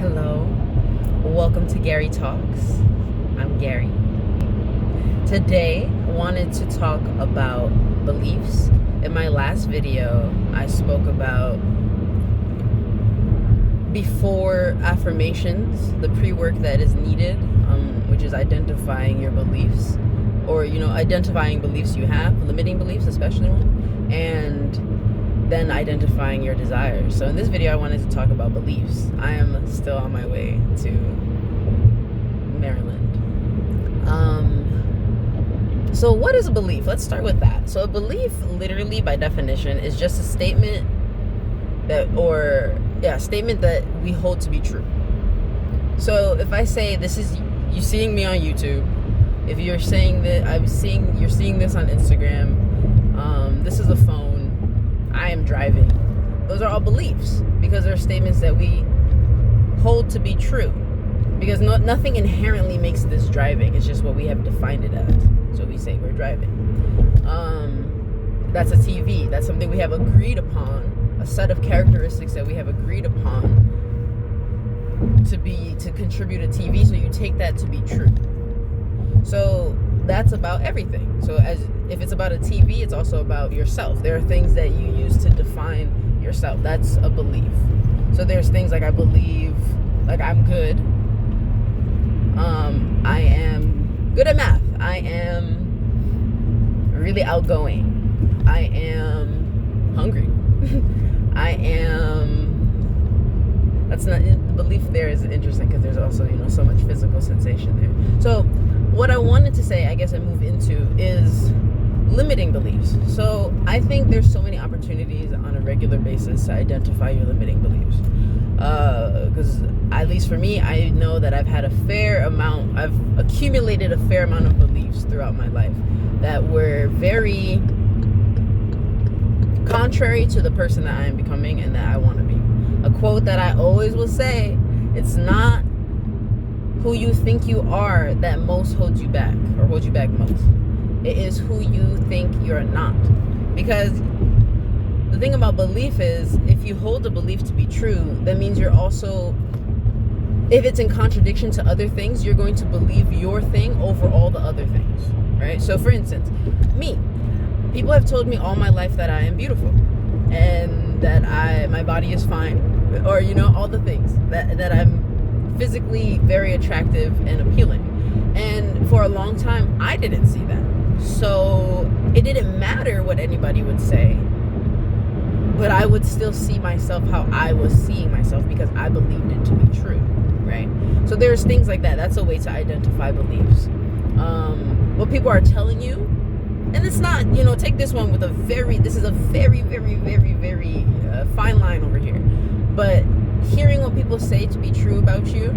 Hello, welcome to Gari Talks. I'm Gary. Today, I wanted to talk about beliefs. In my last video, I spoke about before affirmations, the pre-work that is needed, which is identifying your beliefs, or identifying beliefs you have, limiting beliefs, especially one, and then identifying your desires. So in this video, I wanted to talk about beliefs. I am still on my way to Maryland. So what is a belief? Let's start with that. So a belief, literally by definition, is just a statement that we hold to be true. So if I say, this is you seeing me on YouTube, if you're saying that you're seeing this on Instagram, this is a phone, I am driving. Those are all beliefs because they're statements that we hold to be true. Because nothing inherently makes this driving. It's just what we have defined it as. So we say we're driving. That's a TV. That's something we have agreed upon. A set of characteristics that we have agreed upon to contribute a TV. So you take that to be true. So that's about everything. So if it's about a TV, it's also about yourself. There are things that you use to define yourself. That's a belief. So there's things like I believe, like I'm good. I am good at math. I am really outgoing. I am hungry. The belief there is interesting because there's also, so much physical sensation there. So what I wanted to say, I guess, and move into is limiting beliefs. So I think there's so many opportunities on a regular basis to identify your limiting beliefs. Because at least for me, I know that I've accumulated a fair amount of beliefs throughout my life that were very contrary to the person that I am becoming and that I want to be. A quote that I always will say, it's not who you think you are that most holds you back or holds you back most. It is who you think you're not. Because the thing about belief is, if you hold a belief to be true, that means you're also, if it's in contradiction to other things, you're going to believe your thing over all the other things, right? So for instance, people have told me all my life that I am beautiful and that my body is fine, or all the things that I'm physically very attractive and appealing. And for a long time, I didn't see that. So it didn't matter what anybody would say, but I would still see myself how I was seeing myself because I believed it to be true, right? So there's things like that. That's a way to identify beliefs. What people are telling you, and it's not, take this one with this is a very, very, very, very fine line over here. But hearing what people say to be true about you,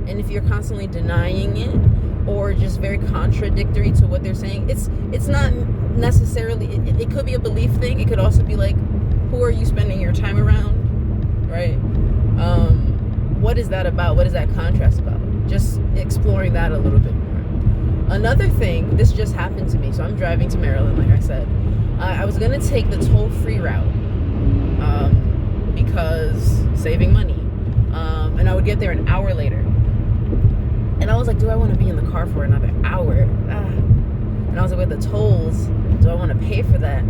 and if you're constantly denying it or just very contradictory to what they're saying, it's not necessarily, it could be a belief thing. It could also be like, who are you spending your time around, right? What is that about? What is that contrast about? Just exploring that a little bit more. Another thing, this just happened to me. So I'm driving to Maryland, like I said. I was going to take the toll-free route because saving money. And I would get there an hour later. And I was like, do I want to be in the car for another hour? And I was like, with the tolls, do I want to pay for that?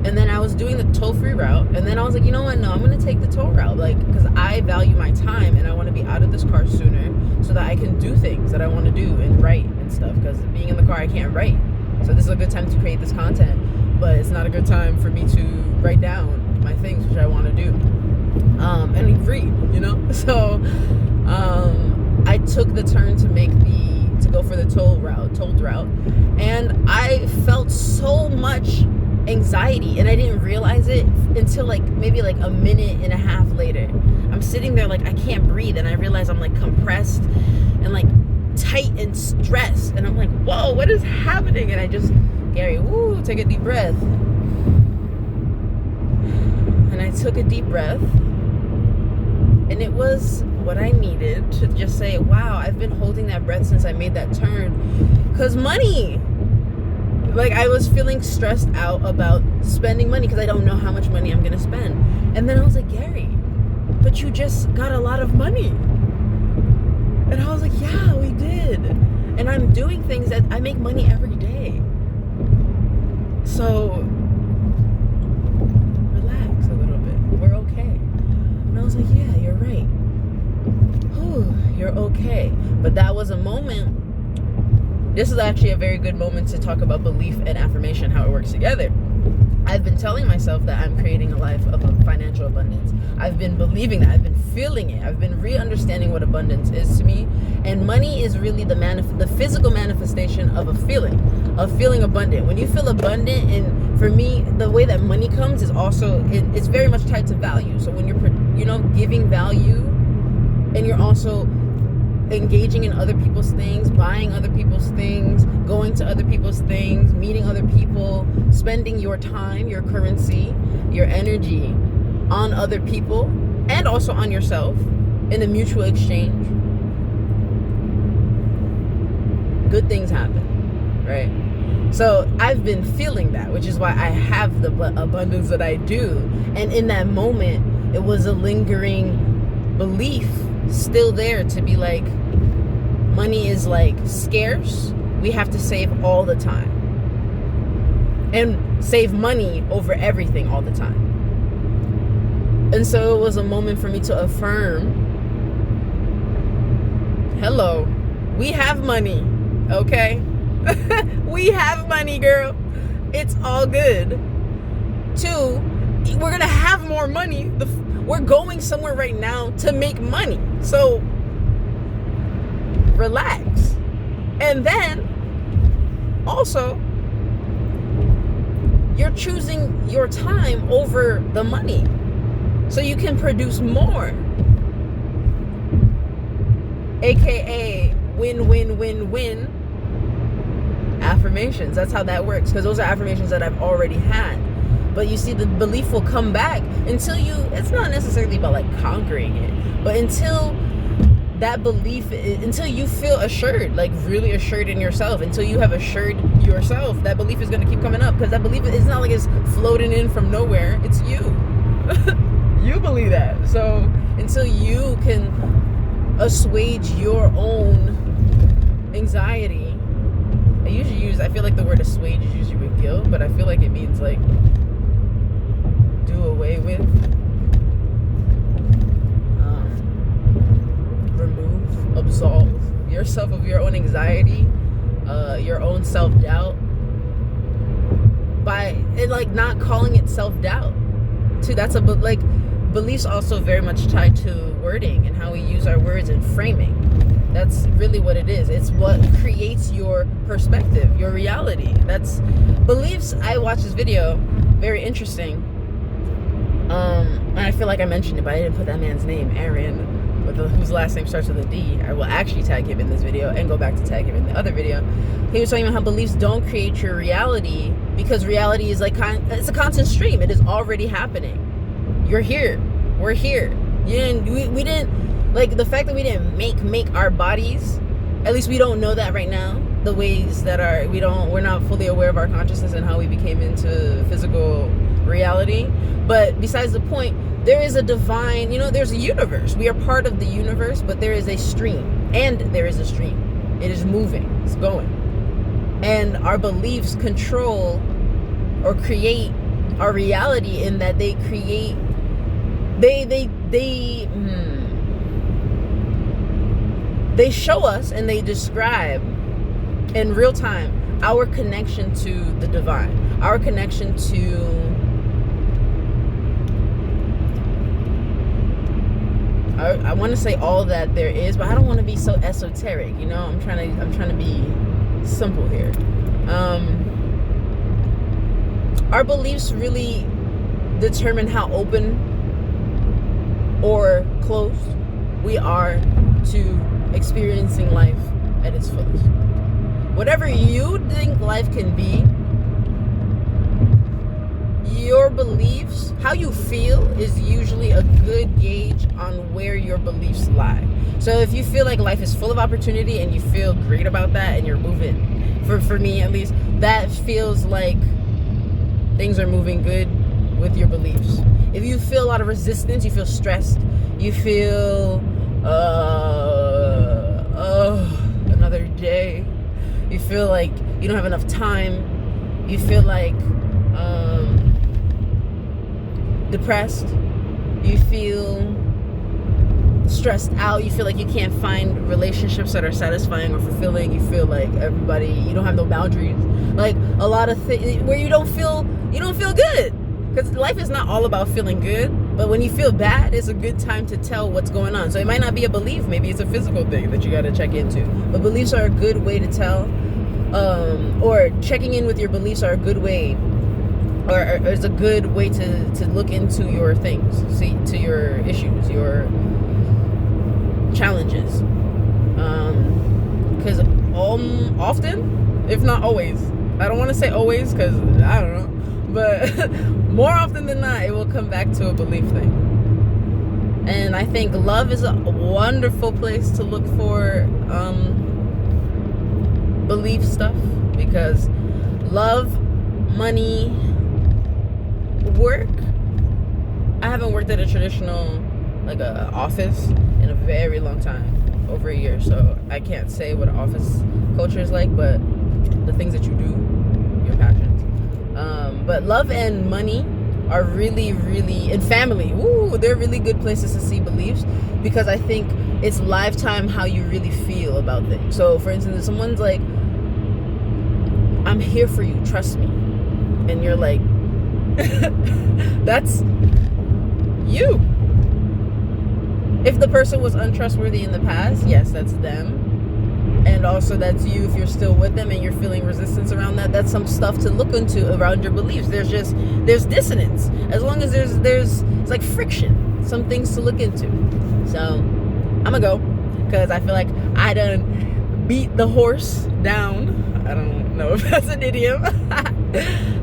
And then I was doing the toll-free route. And then I was like, you know what? No, I'm going to take the toll route. Because I value my time and I want to be out of this car sooner so that I can do things that I want to do and write and stuff. Because being in the car, I can't write. So this is a good time to create this content. But it's not a good time for me to write down my things, which I want to do. And read, So I took the turn to go for the tolled route. And I felt so much anxiety, and I didn't realize it until maybe a minute and a half later. I'm sitting there I can't breathe, and I realize I'm compressed and tight and stressed, and I'm like, whoa, what is happening? And I just, Gary, take a deep breath. And I took a deep breath, and it was what I needed to just say, wow, I've been holding that breath since I made that turn. Because money, I was feeling stressed out about spending money because I don't know how much money I'm going to spend. And then I was like, Gary, but you just got a lot of money. And I was like, yeah, we did. And I'm doing things that I make money every day. So relax a little bit. We're okay. And I was like, yeah, you're right. Whew, you're okay. But that was a moment. This is actually a very good moment to talk about belief and affirmation, how it works together. I've been telling myself that I'm creating a life of financial abundance. I've been believing that. I've been feeling it. I've been re-understanding what abundance is to me. And money is really the physical manifestation of of feeling abundant. When you feel abundant, and for me, the way that money comes is also, it's very much tied to value. So when you're, giving value, and you're also engaging in other people's things, buying other people's things, going to other people's things, meeting other people, spending your time, your currency, your energy on other people, and also on yourself in a mutual exchange, good things happen, right? So I've been feeling that, which is why I have the abundance that I do. And in that moment, it was a lingering belief still there to be like, money is like scarce. We have to save all the time. And save money over everything all the time. And so it was a moment for me to affirm, hello, we have money, okay? We have money, girl. It's all good. 2, we're gonna have more money. We're going somewhere right now to make money. So relax. And then also, you're choosing your time over the money so you can produce more. AKA win, win, win, win affirmations. That's how that works, because those are affirmations that I've already had. But you see, the belief will come back until it's not necessarily about like conquering it, but until that belief, until you feel assured, like really assured in yourself, until you have assured yourself, that belief is going to keep coming up, because that belief, it's not like it's floating in from nowhere. It's you. You believe that. So until you can assuage your own anxiety, I feel like the word assuage is usually with guilt, but I feel like it means like do away with, remove, absolve yourself of your own anxiety, your own self-doubt, and like not calling it self-doubt too. That's beliefs also very much tied to wording and how we use our words and framing. That's really what it is. It's what creates your perspective, your reality. That's beliefs. I watched this video, very interesting. And I feel like I mentioned it, but I didn't put that man's name, Aaron, whose last name starts with a D. I will actually tag him in this video and go back to tag him in the other video. He was talking about how beliefs don't create your reality, because reality is like it's a constant stream. It is already happening. You're here. We're here. We didn't. Like, the fact that we didn't make our bodies, at least we don't know that right now, the ways that we're not fully aware of our consciousness and how we became into physical reality. But besides the point, there is a divine, there's a universe. We are part of the universe, but there is a stream. And there is a stream. It is moving. It's going. And our beliefs control or create our reality, in that they create, they show us and they describe in real time our connection to the divine, our connection to I want to say all that there is, but I don't want to be so esoteric, I'm trying to be simple here. Our beliefs really determine how open or closed we are to experiencing life at its fullest. Whatever you think life can be, your beliefs, how you feel, is usually a good gauge on where your beliefs lie. So if you feel like life is full of opportunity and you feel great about that and you're moving, for me at least, that feels like things are moving good with your beliefs. If you feel a lot of resistance, you feel stressed, You feel another day. You feel like you don't have enough time. You feel like depressed. You feel stressed out. You feel like you can't find relationships that are satisfying or fulfilling. You feel like you don't have no boundaries. Like a lot of things where you don't feel good. Because life is not all about feeling good, but when you feel bad, it's a good time to tell what's going on. So it might not be a belief, maybe it's a physical thing that you got to check into. But beliefs are a good way to tell, or checking in with your beliefs are a good way, or is a good way to look into your things, see to your issues, your challenges. Because often, if not always, I don't want to say always because I don't know, but more often than not, it will come back to a belief thing. And I think love is a wonderful place to look for belief stuff, because love, money, work. I haven't worked at a traditional office in a very long time, over a year, so I can't say what office culture is like, but the things that you do, your passions. But love and money are really, really, and family, they're really good places to see beliefs, because I think it's lifetime how you really feel about things. So for instance, if someone's like, I'm here for you, trust me, and you're like, that's you. If the person was untrustworthy in the past, yes, that's them. And also that's you if you're still with them and you're feeling resistance around that. That's some stuff to look into around your beliefs. There's dissonance. As long as there's it's like friction, some things to look into. So I'm gonna go, because I feel like I done beat the horse down. I don't know if that's an idiom.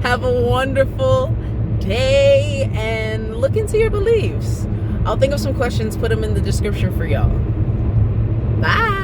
Have a wonderful day and look into your beliefs. I'll think of some questions, put them in the description for y'all. Bye.